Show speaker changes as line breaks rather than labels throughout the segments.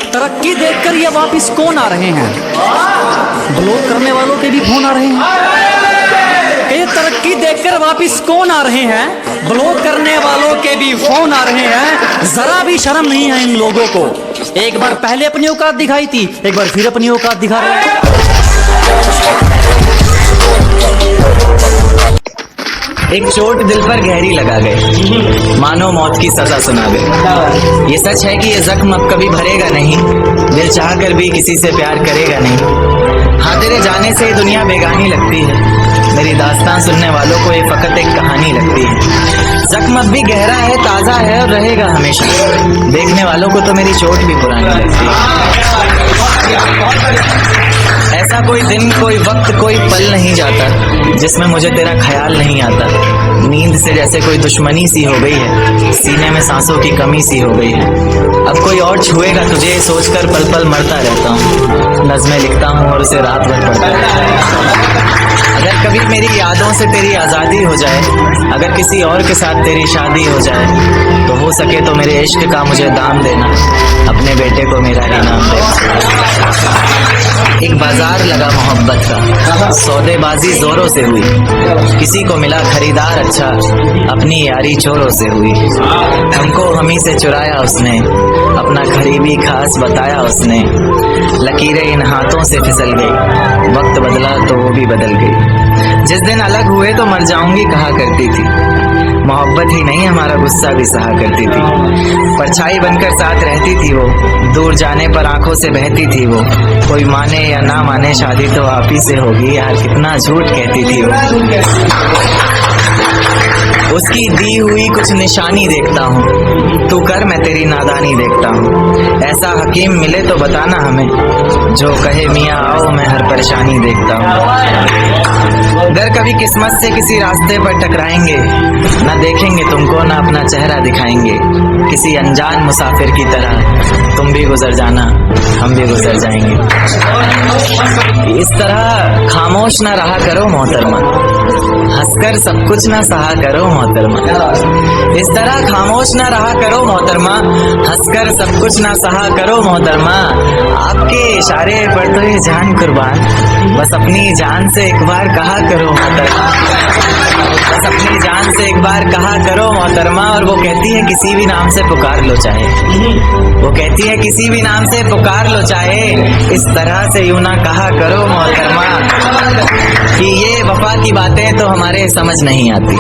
तरक्की देखकर ये वापिस कौन आ रहे हैं? ब्लॉक करने वालों के भी फोन आ रहे हैं। ये तरक्की देखकर वापिस कौन आ रहे हैं? ब्लॉक करने वालों के भी फोन आ रहे हैं। जरा भी शर्म नहीं है इन लोगों को। एक बार पहले अपनी औकात दिखाई थी, एक बार फिर अपनी औकात दिखा रहे हैं।
एक चोट दिल पर गहरी लगा गए, मानो मौत की सजा सुना गए। ये सच है कि ये जख्म अब कभी भरेगा नहीं, दिल चाह कर भी किसी से प्यार करेगा नहीं। हाँ, तेरे जाने से दुनिया बेगानी लगती है, मेरी दास्तान सुनने वालों को ये फकत एक कहानी लगती है। जख्म अब भी गहरा है, ताज़ा है और रहेगा हमेशा, देखने वालों को तो मेरी चोट भी पुरानी लगती है। ऐसा कोई दिन, कोई वक्त, कोई पल नहीं जाता जिसमें मुझे तेरा ख्याल नहीं आता। नींद से जैसे कोई दुश्मनी सी हो गई है, सीने में सांसों की कमी सी हो गई है। अब कोई और छुएगा तुझे सोचकर पल पल मरता रहता हूँ। नज़्में लिखता हूँ और उसे रात भर पढ़ता रहता हूँ। अगर कभी मेरी यादों से तेरी आज़ादी हो जाए, अगर किसी और के साथ तेरी शादी हो जाए, तो हो सके तो मेरे इश्क का मुझे दाम देना, अपने बेटे को मेरा इनाम देना। एक बाजार लगा मोहब्बत का, सौदेबाजी जोरों से हुई, किसी को मिला खरीदार अच्छा, अपनी यारी चोरों से हुई। हमको हमी से चुराया उसने, अपना करीबी खास बताया उसने। लकीरें इन हाथों से फिसल गई, वक्त बदला तो वो भी बदल गई। जिस दिन अलग हुए तो मर जाऊंगी कहा करती थी, मोहब्बत ही नहीं हमारा गुस्सा भी सहा करती थी। परछाई बनकर साथ रहती थी वो, दूर जाने पर आंखों से बहती थी वो। कोई माने या ना माने शादी तो आप ही से होगी, यार कितना झूठ कहती थी वो। उसकी दी हुई कुछ निशानी देखता हूँ, तू कर मैं तेरी नादानी देखता हूँ। ऐसा हकीम मिले तो बताना हमें, जो कहे मियाँ आओ मैं हर परेशानी देखता हूँ। अगर कभी किस्मत से किसी रास्ते पर टकराएंगे, ना देखेंगे तुमको ना अपना चेहरा दिखाएंगे। किसी अनजान मुसाफिर की तरह तुम भी गुजर जाना, हम भी गुजर जाएंगे। इस तरह खामोश ना रहा करो मोहतरमा, हंसकर सब कुछ ना सहा करो मोहतरमा। इस तरह खामोश ना रहा करो मोहतरमा, हंसकर सब कुछ ना सहा करो मोहतरमा। आपके इशारे पर तो ये जान कुर्बान, बस अपनी जान से एक बार कहा करो मोहतरमा, बस अपनी जान से एक बार कहा करो मोहतरमा। और वो कहती है किसी भी नाम से पुकार लो चाहे, वो कहती है किसी भी नाम से पुकार लो चाहे, इस तरह से यूं ना कहा करो मोहतरमा। कि ये वफा की बातें तो हमारे समझ नहीं आती,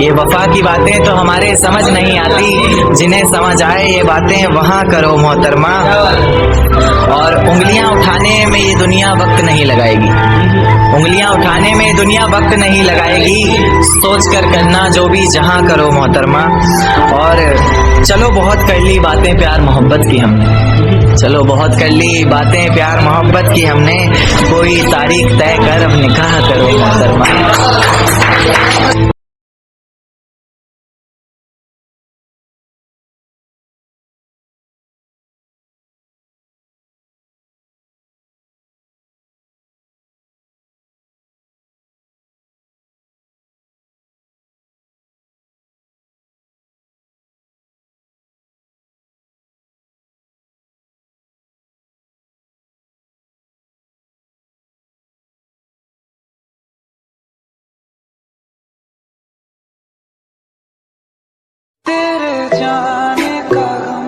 ये वफा की बातें तो हमारे समझ नहीं आती। जिन्हें समझ आए ये बातें वहाँ करो मोहतरमा। और उंगलियां उठाने में ये दुनिया वक्त नहीं लगाएगी, उंगलियां उठाने में दुनिया वक्त नहीं लगाएगी। सोच कर करना जो भी जहां करो मोहतरमा। और चलो बहुत कर ली बातें प्यार मोहब्बत की हमने, चलो बहुत कर ली बातें प्यार मोहब्बत की हमने। कोई तारीख तय कर अब निकाह करो मोहतरमा।
तेरे जाने का गम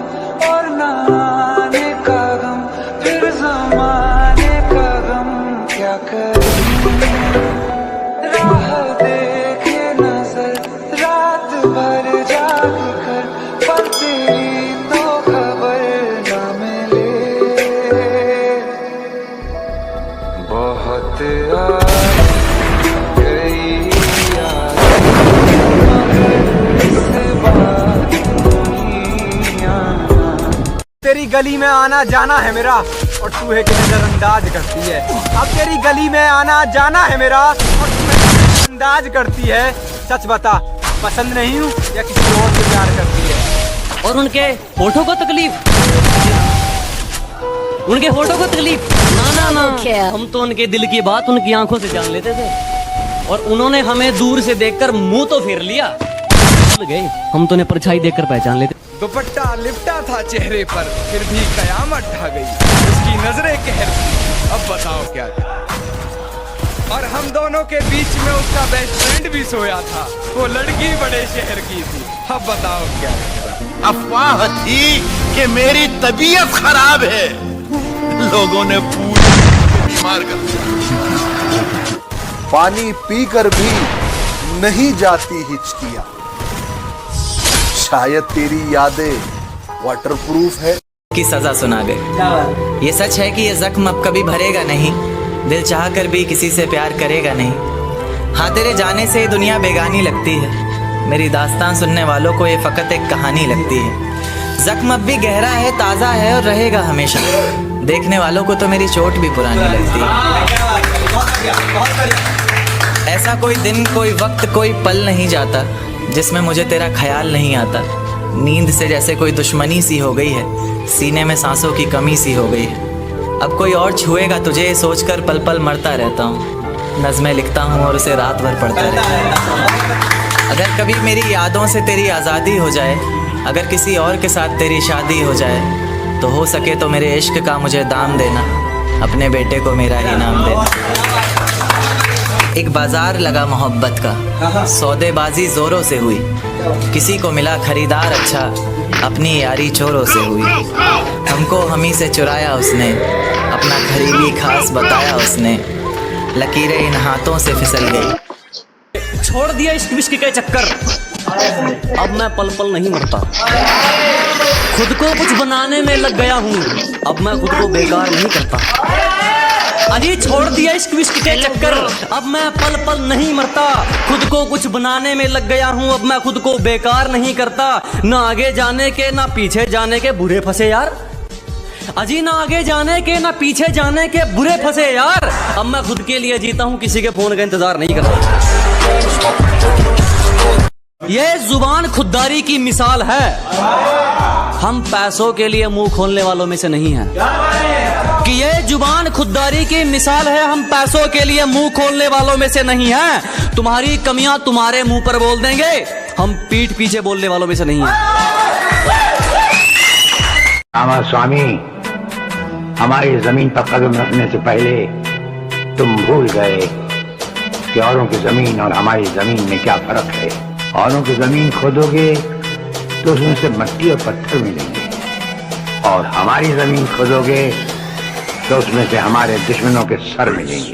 और ना आने का गम, फिर ज़माने का गम क्या करूं। राह देखे नजर रात भर जाग कर, पर तेरी तो खबर ना मिले। बहुत
तेरी गली में आना जाना है मेरा, और तू है कि नजरअंदाज करती है। अब तेरी गली में आना जाना है मेरा, और तू नजरअंदाज करती है। सच बता, पसंद नहीं हूँ या किसी और से प्यार करती है?
और उनके होठों को तकलीफ, उनके होठों को तकलीफ ना ना ना, हम तो उनके दिल की बात उनकी आंखों से जान लेते थे, और उन्होंने हमें दूर से देखकर मुंह तो फेर लिया। गए हम तो उन्हें परछाई देखकर पहचान लेते।
दुपट्टा लिपटा था चेहरे पर, फिर भी कयामत ढा गई, उसकी नजरें कहर थी, अब बताओ क्या करें। और हम दोनों के बीच में उसका बेस्ट फ्रेंड भी सोया था, वो लड़की बड़े शहर की थी, अब बताओ क्या करें।
अफवाह थी कि मेरी तबीयत खराब है, लोगों ने पूरी बीमार कर दिया।
पानी पीकर भी नहीं जाती हिचकियां, शायद तेरी यादें वाटरप्रूफ है।
की सजा सुना गई। ये सच है कि ये जख्म अब कभी भरेगा नहीं, दिल चाह कर भी किसी से प्यार करेगा नहीं। हाँ, तेरे जाने से दुनिया बेगानी लगती है, मेरी दास्तान सुनने वालों को ये फकत एक कहानी लगती है। जख्म अब भी गहरा है, ताज़ा है और रहेगा हमेशा, देखने वालों को तो मेरी चोट भी पुरानी लगती है। ऐसा कोई दिन, कोई वक्त, कोई पल नहीं जाता जिसमें मुझे तेरा ख्याल नहीं आता। नींद से जैसे कोई दुश्मनी सी हो गई है, सीने में सांसों की कमी सी हो गई है। अब कोई और छुएगा तुझे सोचकर पल पल मरता रहता हूँ, नज़्में लिखता हूँ और उसे रात भर पढ़ता रहता हूँ। अगर कभी मेरी यादों से तेरी आज़ादी हो जाए, अगर किसी और के साथ तेरी शादी हो जाए, तो हो सके तो मेरे इश्क का मुझे दाम देना, अपने बेटे को मेरा ही नाम देना। एक बाजार लगा मोहब्बत का, सौदेबाजी जोरों से हुई, किसी को मिला खरीदार अच्छा, अपनी यारी चोरों से हुई। हमको हमी से चुराया उसने, अपना करीबी खास बताया उसने, लकीरें इन हाथों से फिसल गई।
छोड़ दिया इश्क विश्क के चक्कर, अब मैं पल पल नहीं मरता। खुद को कुछ बनाने में लग गया हूँ, अब मैं खुद को बेकार नहीं करता। अजी छोड़ दिया इश्क विश्क के चक्कर, अब मैं पल पल नहीं मरता। खुद को कुछ बनाने में लग गया हूँ, अब मैं खुद को बेकार नहीं करता। ना आगे जाने के ना पीछे जाने के बुरे फंसे यार, अजी ना आगे जाने के ना पीछे जाने के बुरे फंसे यार। अब मैं खुद के लिए जीता हूँ, किसी के फोन का इंतजार नहीं करता। ये जुबान खुददारी की मिसाल है, हम पैसों के लिए मुंह खोलने वालों में से नहीं हैं। कि ये जुबान खुददारी की मिसाल है, हम पैसों के लिए मुंह खोलने वालों में से नहीं हैं। तुम्हारी कमियां तुम्हारे मुंह पर बोल देंगे, हम पीठ पीछे बोलने वालों में से नहीं हैं।
रामा स्वामी, हमारी जमीन पर कदम रखने से पहले तुम भूल गए कि औरों की जमीन और हमारी जमीन में क्या फर्क है। औरों की जमीन खोदोगे तो उसमें से मट्टी और पत्थर मिलेंगे, और हमारी जमीन खोदोगे तो उसमें से हमारे दुश्मनों के सर मिलेंगे।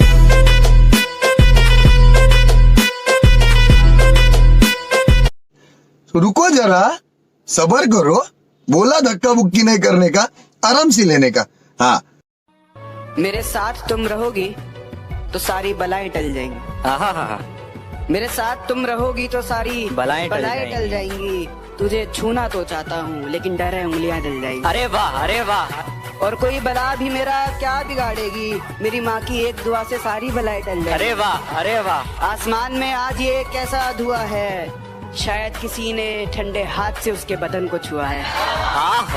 तो रुको जरा, सब्र करो, बोला धक्का बुक्की नहीं करने का, आराम से लेने का। हाँ,
मेरे साथ तुम रहोगी तो सारी बलाएं टल जाएंगी। मेरे साथ तुम रहोगी तो सारी
बलाएं
टल जाएंगी। तुझे छूना तो चाहता हूँ, लेकिन डर है उंगलियां जल जाएंगी।
अरे वाह, अरे वाह।
और कोई बला भी मेरा क्या बिगाड़ेगी, मेरी माँ की एक दुआ से सारी बलाएं टल जाएंगी।
अरे वाह, अरे वाह।
आसमान में आज ये कैसा धुआं है, शायद किसी ने ठंडे हाथ से उसके बदन को छुआ है।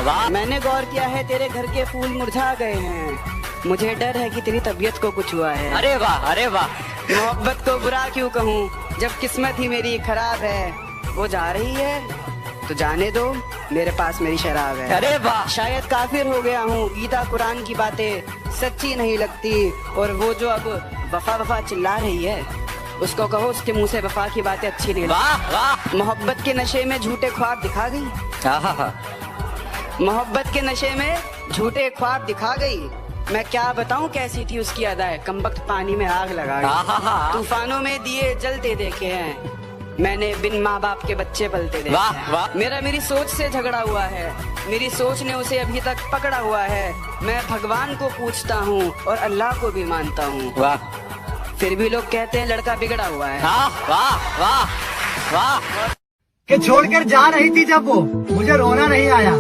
वाह।
मैंने गौर किया है तेरे घर के फूल मुरझा गए हैं, मुझे डर है कि तेरी तबीयत को कुछ हुआ है।
अरे वाह, अरे वाह।
मोहब्बत को बुरा क्यों कहूँ, जब किस्मत ही मेरी खराब है। वो जा रही है तो जाने दो, मेरे पास मेरी शराब है।
अरे वाह।
शायद काफिर हो गया हूँ, गीता कुरान की बातें सच्ची नहीं लगती। और वो जो अब वफा वफा चिल्ला रही है, उसको कहो उसके मुंह से वफा की बातें अच्छी नहीं लगती।
वाह वाह।
मोहब्बत के नशे में झूठे ख्वाब दिखा गई, मोहब्बत के नशे में झूठे ख्वाब दिखा गई। मैं क्या बताऊं कैसी थी उसकी अदाएं, कमबख्त पानी में आग लगा गई। तूफानों में दिए जलते देखे हैं, मैंने बिन माँ बाप के बच्चे पलते देखे हैं।
वाह।
मेरी सोच से झगड़ा हुआ है, मेरी सोच ने उसे अभी तक पकड़ा हुआ है। मैं भगवान को पूछता हूँ और अल्लाह को भी मानता हूँ,
वाह।
फिर भी लोग कहते हैं लड़का बिगड़ा हुआ है।
वाह वाह वाह।
कि छोड़कर जा रही थी जब वो, मुझे रोना नहीं आया।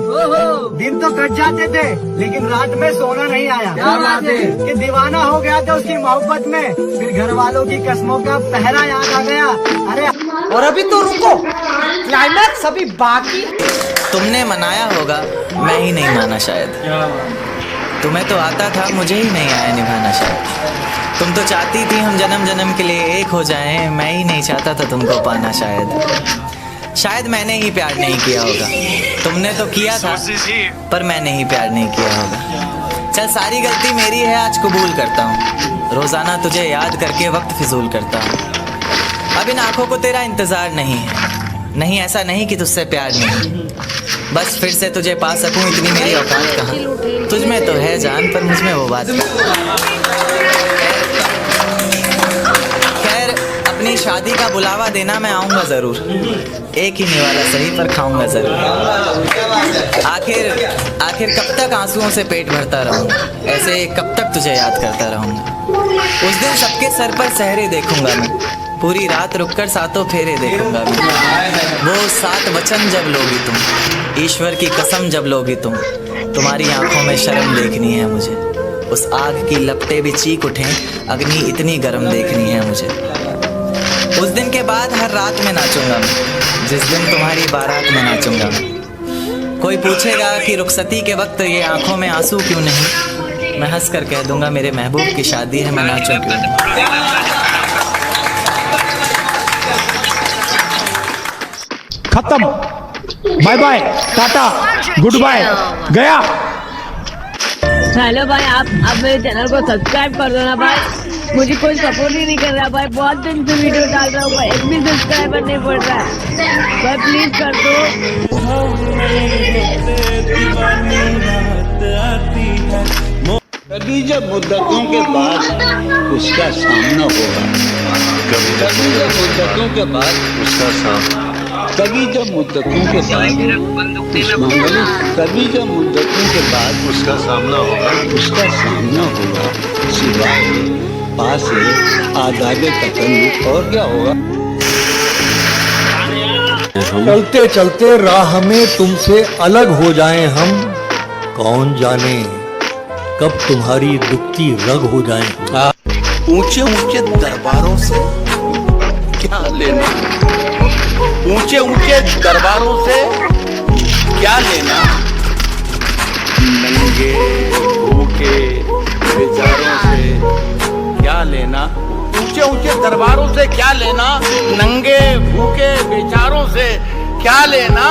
दिन तो कट जाते थे लेकिन रात में सोना नहीं आया। क्या बात है कि दीवाना हो गया था उसकी मोहब्बत में, फिर घर वालों की कसमों का पहरा याद आ गया। अरे
और अभी तो रुको, क्लाइमैक्स अभी बाकी।
तुमने मनाया होगा, मैं ही नहीं माना शायद। तुम्हें तो आता था, मुझे ही नहीं आया निभाना शायद। तुम तो चाहती थी हम जन्म जन्म के लिए एक हो जाएं, मैं ही नहीं चाहता था तुमको पाना शायद। शायद मैंने ही प्यार नहीं किया होगा, तुमने तो किया था, पर मैंने ही प्यार नहीं किया होगा। चल सारी गलती मेरी है, आज कबूल करता हूँ। रोजाना तुझे याद करके वक्त फिजूल करता हूँ। अब इन आंखों को तेरा इंतजार नहीं है, नहीं ऐसा नहीं कि तुझसे प्यार नहीं, बस फिर से तुझे पा सकूं इतनी मेरी औकात कहाँ। तुझ में तो है जान, पर मुझ में वो बात कहाँ। खैर अपनी शादी का बुलावा देना मैं आऊँगा ज़रूर, एक ही निवाला सही पर खाऊंगा ज़रूर। आखिर कब तक आंसुओं से पेट भरता रहूँगा, ऐसे कब तक तुझे याद करता रहूँगा। उस दिन सबके सर पर सहरे देखूंगा मैं, पूरी रात रुककर सातों फेरे देखूंगा मैं। वो 7 वचन जब लोगी तुम, ईश्वर की कसम जब लोगी तुम, तुम्हारी आंखों में शर्म देखनी है मुझे। उस आग की लपटें भी चीख उठें, अग्नि इतनी गर्म देखनी है मुझे। उस दिन के बाद हर रात में नाचूंगा मैं, जिस दिन तुम्हारी बारात में नाचूंगा मैं। कोई पूछेगा कि रुखसती के वक्त ये आंखों में आंसू क्यों नहीं, मैं हंस कर कह दूंगा मेरे महबूब की शादी है, मैं नाचूं क्यों नहीं।
खत्म, bye bye, tata, goodbye, गया।
हेलो भाई, आप मेरे चैनल को सब्सक्राइब कर दो ना भाई, मुझे कोई सपोर्ट ही नहीं कर रहा भाई, बहुत दिन से वीडियो डाल रहा हूँ भाई, एक भी सब्सक्राइबर नहीं पड़ रहा है भाई, प्लीज कर दो।
कभी जब मुद्दतों के बाद उसका सामना होगा, कभी जब मुद्दतों के बाद उसका सामना, कभी जब मुद्दतों के बाद कभी जब मुद्दतों के बाद उसका सामना होगा, सिवाय पास आदाबे तकल्लुफ और क्या होगा।
चलते चलते राह में तुमसे अलग हो जाएं हम, कौन जाने कब तुम्हारी दुखती रग हो जाएं।
ऊंचे ऊंचे दरबारों से क्या लेना, ऊंचे ऊंचे दरबारों से क्या लेना, नंगे भूखे बेचारों से क्या लेना, ऊंचे ऊंचे दरबारों से क्या लेना, नंगे भूखे बेचारों से क्या लेना।